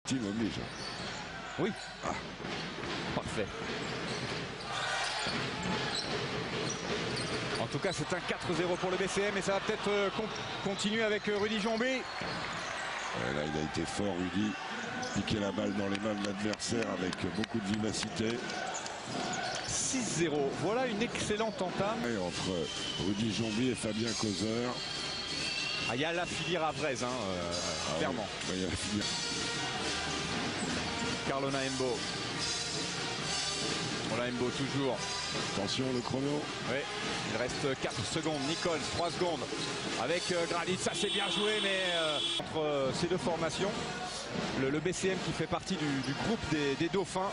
Team oblige. Oui. Ah. Parfait. En tout cas, c'est un 4-0 pour le BCM et ça va peut-être continuer avec Rudy Jombé. Ouais, là, il a été fort, Rudy. Piquer la balle dans les mains de l'adversaire avec beaucoup de vivacité. 6-0. Voilà une excellente entame. Et entre Rudy Jombé et Fabien Causeur. Ah, il y a la filière à Vraise, hein, clairement. Oui. Il y a la filière. Carlo Naembo. Naembo toujours. Attention le chrono. Oui, il reste 4 secondes. Nichols, 3 secondes. Avec Gradit, ça c'est bien joué, mais entre ces deux formations, le BCM qui fait partie du groupe des Dauphins.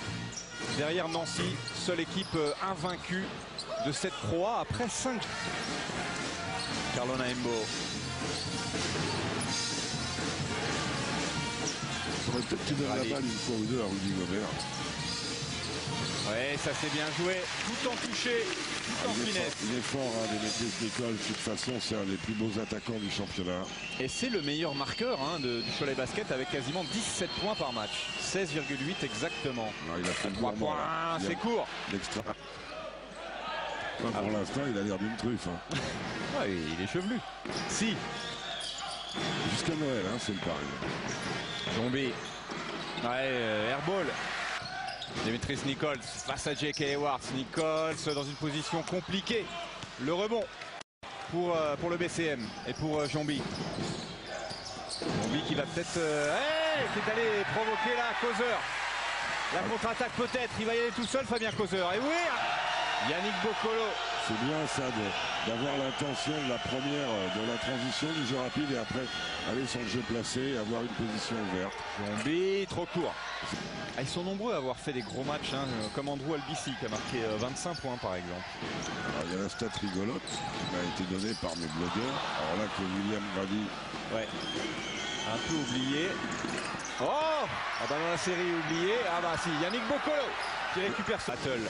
Derrière Nancy, seule équipe invaincue de cette Pro A après 5. Carlo Naembo. Il faudrait peut-être qu'il donne la balle une fois ou deux à Rudy Gobert. Ouais, ça c'est bien joué, tout en touché, tout en finesse. Il est fort, hein, Demetris Nichols. De toute façon, c'est un des plus beaux attaquants du championnat. Et c'est le meilleur marqueur du Cholet Basket avec quasiment 17 points par match. 16,8 exactement. Alors, il a fait 3 points, c'est court. L'extra. Pour l'instant, il a l'air d'une truffe. Hein. Ouais, il est chevelu. Si. Jusqu'à Noël, hein, c'est le pari. Zombie. Ouais, airball. Demetris Nichols face à J.K. Edwards. Nichols dans une position compliquée. Le rebond pour le BCM et pour Jombé. Jombé qui va peut-être qui est allé provoquer la Causeur. La contre-attaque peut-être. Il va y aller tout seul, Fabien Causeur. Et oui, Yannick Boccolo. C'est bien ça d'avoir l'intention de la première, de la transition du jeu rapide et après aller sur le jeu placé et avoir une position ouverte. Jombé, trop court. Ah, ils sont nombreux à avoir fait des gros matchs, hein, comme Andrew Albici qui a marqué 25 points par exemple. Alors, il y a la stat rigolote qui m'a été donnée par mes blogueurs. Alors là que William Grady. Ouais. Un peu oublié. Oh, ah bah dans la série oublié. Ah bah si, Yannick Boccolo qui récupère ce battle.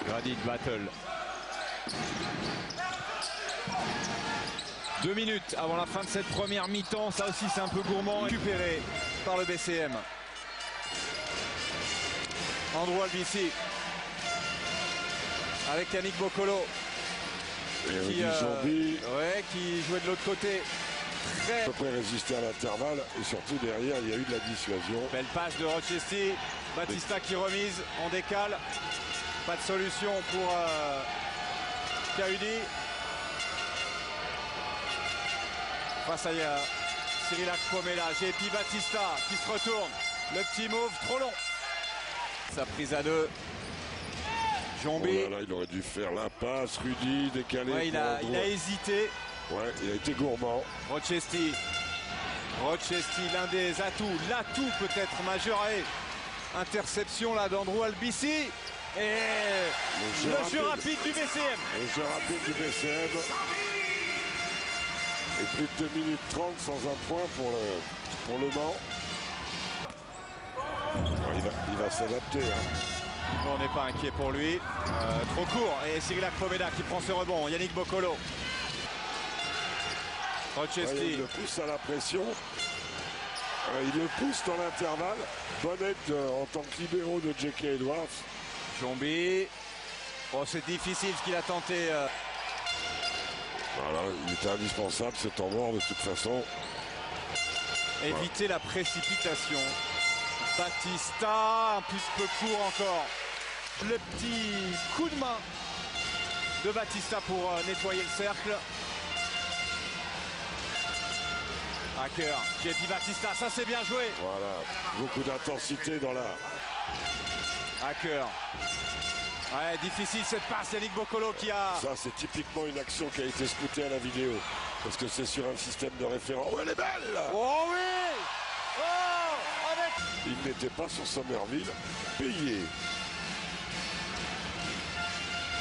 Grady battle. 2 minutes avant la fin de cette première mi-temps. Ça aussi c'est un peu gourmand. Récupéré par le BCM. Andrew Albici avec Yannick Boccolo qui jouait de l'autre côté. À peu près résisté à l'intervalle et surtout derrière il y a eu de la dissuasion. Belle passe de Rochester. Batista qui remise, on décale. Pas de solution pour Kaudi. Face à Cyril Akpomela. JP Batista qui se retourne. Le petit mauve trop long. Sa prise à 2. Jombé. Oh là là, il aurait dû faire la passe. Rudy décalé. Ouais, il a hésité. Ouais, il a été gourmand. Rochester, l'un des atouts, l'atout peut-être majeur. Et interception là d'Andrew Albici. Et le jeu rapide du BCM. Le jeu rapide du BCM. Et plus de 2 minutes 30 sans un point pour le Mans. Il va s'adapter. Hein. On n'est pas inquiet pour lui. Trop court. Et Cyril Akpomela qui prend ce rebond. Yannick Boccolo. Rochester. Il le pousse à la pression. Il le pousse dans l'intervalle. Bonnette en tant que libéraux de J.K. Edwards. Jombé. Oh, c'est difficile ce qu'il a tenté. Voilà, il était indispensable ce temps mort de toute façon. Éviter la précipitation. Batista, un petit peu court encore. Le petit coup de main de Batista pour nettoyer le cercle. Hacker, JP Batista, ça c'est bien joué. Voilà, beaucoup d'intensité dans la... Hacker. Ouais, difficile cette passe, Yannick Boccolo qui a... Ça c'est typiquement une action qui a été scoutée à la vidéo. Parce que c'est sur un système de référent. Oh, elle est belle! Oh oui! Oh! Avec... Il n'était pas sur Somerville. Payé.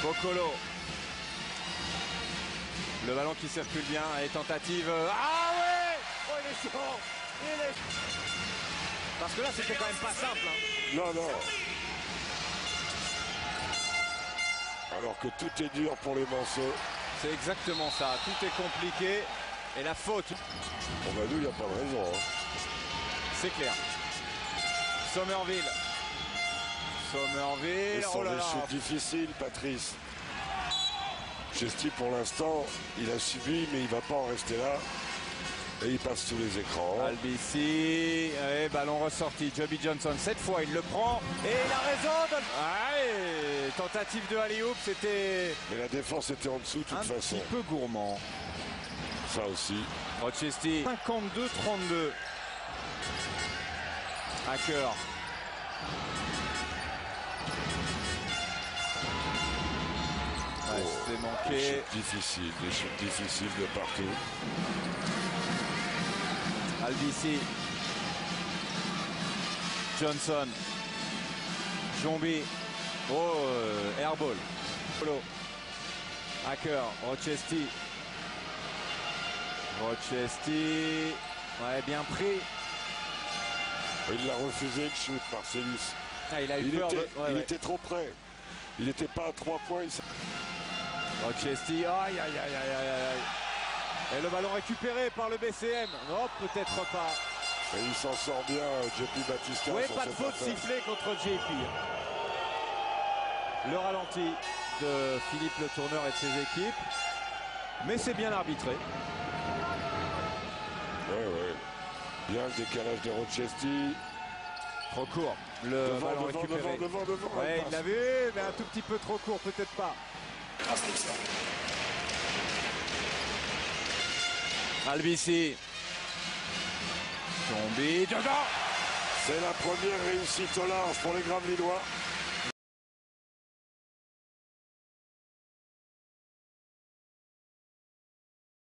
Boccolo. Le ballon qui circule bien et tentative. Ah ouais! Oh, il est chaud! Il est... Parce que là, c'était quand même pas simple. Hein. Non, non. Alors que tout est dur pour les Manceaux. C'est exactement ça. Tout est compliqué. Et la faute. Bon, bah nous, il n'y a pas de raison. Hein. C'est clair. Somerville. Et Oh son là là. chute difficile, Patrice. Chesty, pour l'instant, il a subi, mais il va pas en rester là. Et il passe sous les écrans. Albisi, et ballon ressorti. Joby Johnson, cette fois, il le prend. Et il a raison de... Allez, tentative de alley-oop, c'était Mais la défense était en dessous, de toute un façon. petit peu gourmand. Ça aussi. Rochester, 52-32. Hacker. Ouais, c'était Des manqué. chutes difficiles de partout. Albisi. Johnson. Jombi. Airball. Polo. Hacker. Rochester. Ouais, bien pris. Il l'a refusé le shoot, Marcellus. Ah, il a eu Il, peur était, de... il était trop près. Il n'était pas à 3 points. Rochester, aïe. Et le ballon récupéré par le BCM. Non, peut-être pas. Et il s'en sort bien, JP Batista. Oui, sur pas de cette faute affaire. sifflée contre JP. Le ralenti de Philippe Le Tourneur et de ses équipes. Mais c'est bien arbitré. Ouais. Bien le décalage de Rochester. Trop court. Le ballon récupéré. Devant. Ouais, il l'a vu, mais un tout petit peu trop court, peut-être pas. Albisi. Jombi. C'est la première réussite au large pour les Gravelinois.